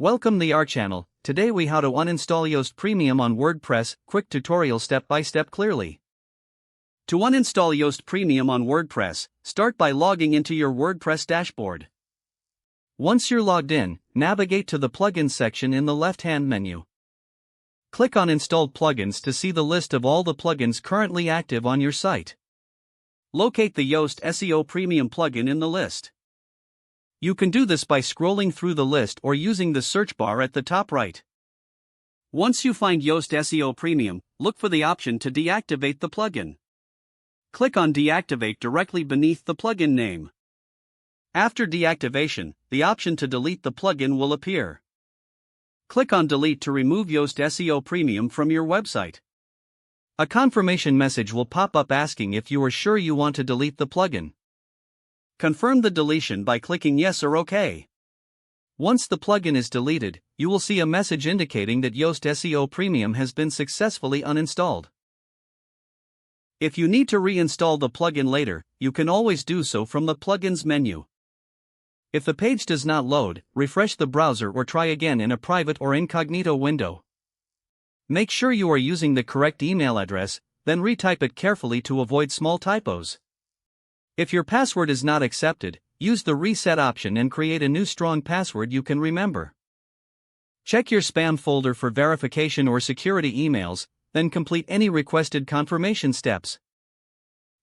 Welcome to our channel. Today we how to uninstall Yoast Premium on WordPress, quick tutorial step by step clearly. To uninstall Yoast Premium on WordPress, start by logging into your WordPress dashboard. Once you're logged in, navigate to the Plugins section in the left-hand menu. Click on Installed Plugins to see the list of all the plugins currently active on your site. Locate the Yoast SEO Premium plugin in the list. You can do this by scrolling through the list or using the search bar at the top right. Once you find Yoast SEO Premium, look for the option to deactivate the plugin. Click on Deactivate directly beneath the plugin name. After deactivation, the option to delete the plugin will appear. Click on Delete to remove Yoast SEO Premium from your website. A confirmation message will pop up asking if you are sure you want to delete the plugin. Confirm the deletion by clicking Yes or OK. Once the plugin is deleted, you will see a message indicating that Yoast SEO Premium has been successfully uninstalled. If you need to reinstall the plugin later, you can always do so from the Plugins menu. If the page does not load, refresh the browser or try again in a private or incognito window. Make sure you are using the correct email address, then retype it carefully to avoid small typos. If your password is not accepted, use the reset option and create a new strong password you can remember. Check your spam folder for verification or security emails, then complete any requested confirmation steps.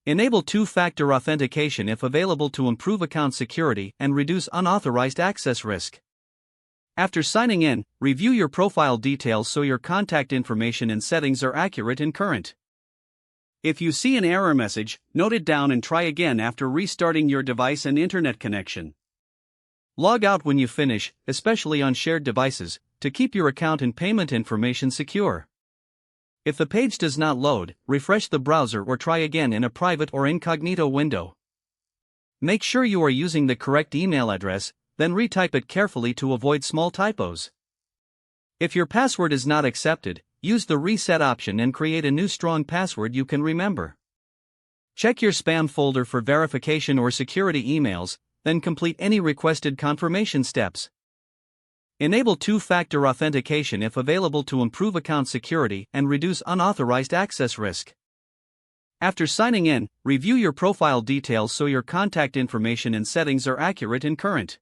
Enable two-factor authentication if available to improve account security and reduce unauthorized access risk. After signing in, review your profile details so your contact information and settings are accurate and current. If you see an error message, note it down and try again after restarting your device and internet connection. Log out when you finish, especially on shared devices, to keep your account and payment information secure. If the page does not load, refresh the browser or try again in a private or incognito window. Make sure you are using the correct email address, then retype it carefully to avoid small typos. If your password is not accepted, use the reset option and create a new strong password you can remember. Check your spam folder for verification or security emails, then complete any requested confirmation steps. Enable two-factor authentication if available to improve account security and reduce unauthorized access risk. After signing in, review your profile details so your contact information and settings are accurate and current.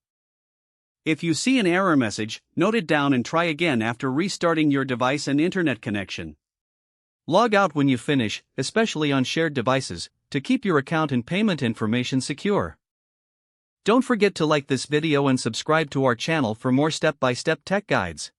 If you see an error message, note it down and try again after restarting your device and internet connection. Log out when you finish, especially on shared devices, to keep your account and payment information secure. Don't forget to like this video and subscribe to our channel for more step-by-step tech guides.